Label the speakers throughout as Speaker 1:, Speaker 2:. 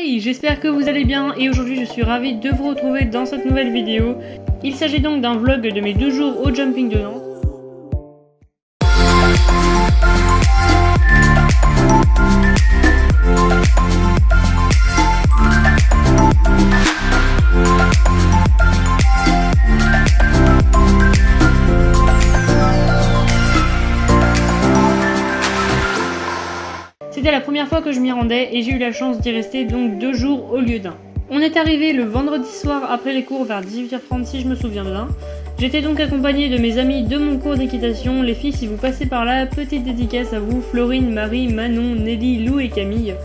Speaker 1: Hey, j'espère que vous allez bien et aujourd'hui je suis ravie de vous retrouver dans cette nouvelle vidéo. Il s'agit donc d'un vlog de mes 2 jours au jumping de Nantes. C'était la première fois que je m'y rendais et j'ai eu la chance d'y rester donc 2 jours au lieu d'un. On est arrivé le vendredi soir après les cours vers 18h30 si je me souviens bien. J'étais donc accompagnée de mes amis de mon cours d'équitation. Les filles, si vous passez par là, petite dédicace à vous, Florine, Marie, Manon, Nelly, Lou et Camille.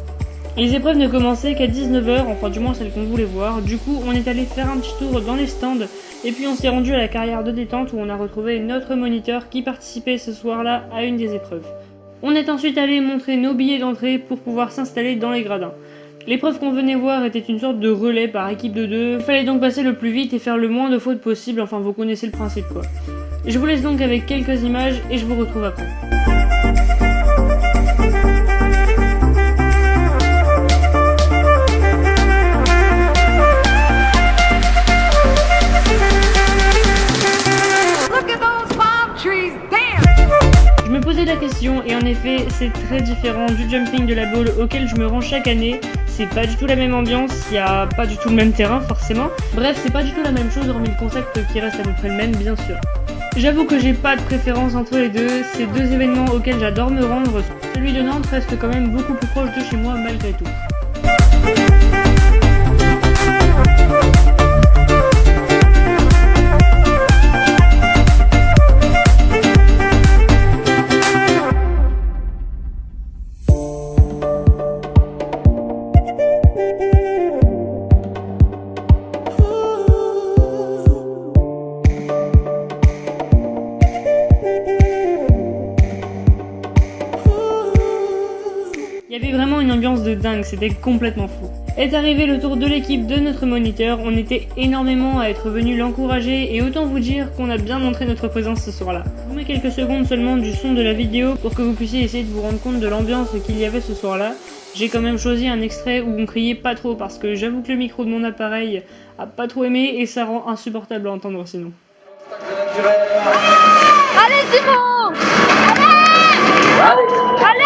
Speaker 1: Les épreuves ne commençaient qu'à 19h, enfin du moins celles qu'on voulait voir. Du coup on est allé faire un petit tour dans les stands et puis on s'est rendu à la carrière de détente où on a retrouvé notre moniteur qui participait ce soir-là à une des épreuves. On est ensuite allé montrer nos billets d'entrée pour pouvoir s'installer dans les gradins. L'épreuve qu'on venait voir était une sorte de relais par équipe de 2. Il fallait donc passer le plus vite et faire le moins de fautes possible, enfin vous connaissez le principe quoi. Je vous laisse donc avec quelques images et je vous retrouve après. Je me posais la question et en effet c'est très différent du jumping de la Baule auquel je me rends chaque année. C'est pas du tout la même ambiance, il n'y a pas du tout le même terrain forcément. Bref, c'est pas du tout la même chose hormis le concept qui reste à peu près le même bien sûr. J'avoue que j'ai pas de préférence entre les deux, c'est 2 événements auxquels j'adore me rendre. Celui de Nantes reste quand même beaucoup plus proche de chez moi malgré tout. Il y avait vraiment une ambiance de dingue, c'était complètement fou. Est arrivé le tour de l'équipe de notre moniteur, on était énormément à être venus l'encourager et autant vous dire qu'on a bien montré notre présence ce soir-là. Je vous mets quelques secondes seulement du son de la vidéo pour que vous puissiez essayer de vous rendre compte de l'ambiance qu'il y avait ce soir-là. J'ai quand même choisi un extrait où on criait pas trop parce que j'avoue que le micro de mon appareil a pas trop aimé et ça rend insupportable à entendre sinon.
Speaker 2: Allez Simon! Allez! Allez!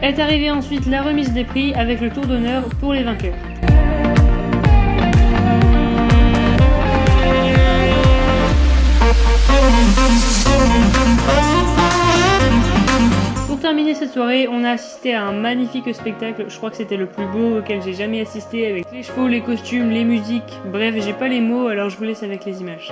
Speaker 1: Est arrivée ensuite la remise des prix avec le tour d'honneur pour les vainqueurs. Pour terminer cette soirée, on a assisté à un magnifique spectacle, je crois que c'était le plus beau auquel j'ai jamais assisté avec les chevaux, les costumes, les musiques, bref j'ai pas les mots alors je vous laisse avec les images.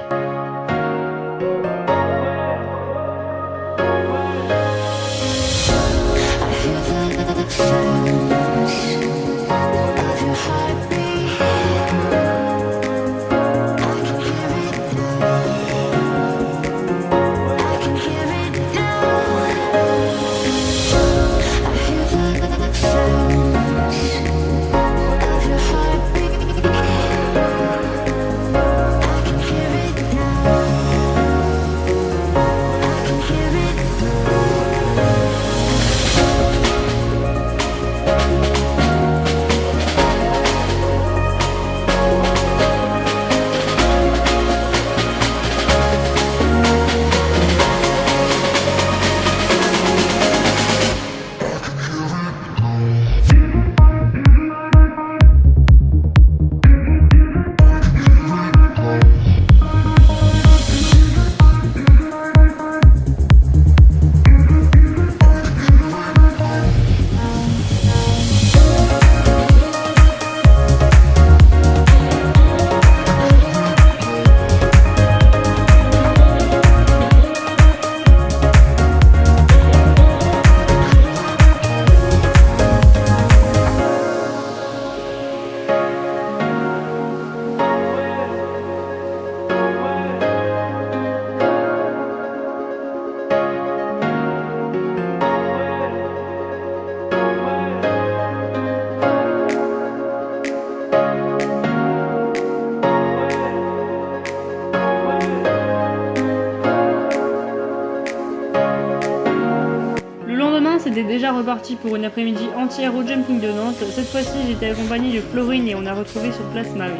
Speaker 1: c'était déjà reparti pour une après-midi entière au jumping de Nantes. Cette fois-ci, j'étais accompagnée de Florine et on a retrouvé sur place Marie.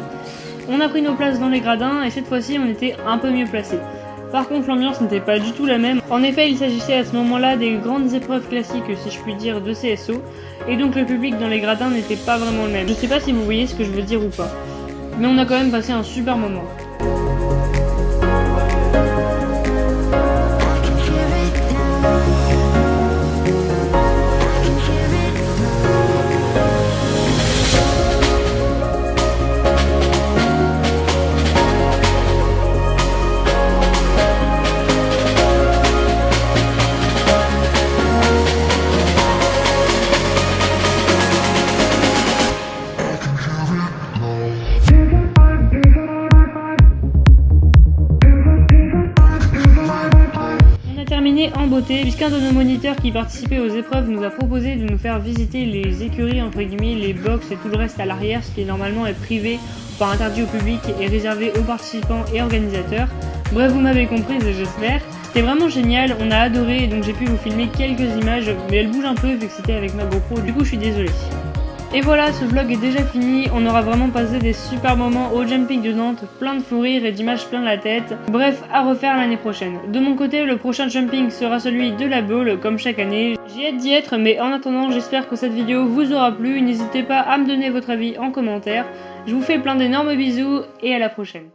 Speaker 1: On a pris nos places dans les gradins et cette fois-ci, on était un peu mieux placés. Par contre, l'ambiance n'était pas du tout la même. En effet, il s'agissait à ce moment-là des grandes épreuves classiques, si je puis dire, de CSO, et donc le public dans les gradins n'était pas vraiment le même. Je sais pas si vous voyez ce que je veux dire ou pas, mais on a quand même passé un super moment. Terminé en beauté, puisqu'un de nos moniteurs qui participait aux épreuves nous a proposé de nous faire visiter les écuries, entre guillemets, les box et tout le reste à l'arrière, ce qui normalement est privé, pas interdit au public et réservé aux participants et organisateurs. Bref, vous m'avez compris, j'espère. C'était vraiment génial, on a adoré, donc j'ai pu vous filmer quelques images, mais elles bougent un peu vu que c'était avec ma GoPro, du coup je suis désolée. Et voilà, ce vlog est déjà fini, on aura vraiment passé des super moments au jumping de Nantes, plein de fou rires et d'images plein la tête. Bref, à refaire l'année prochaine. De mon côté, le prochain jumping sera celui de la Baule, comme chaque année. J'ai hâte d'y être, mais en attendant, j'espère que cette vidéo vous aura plu. N'hésitez pas à me donner votre avis en commentaire. Je vous fais plein d'énormes bisous et à la prochaine.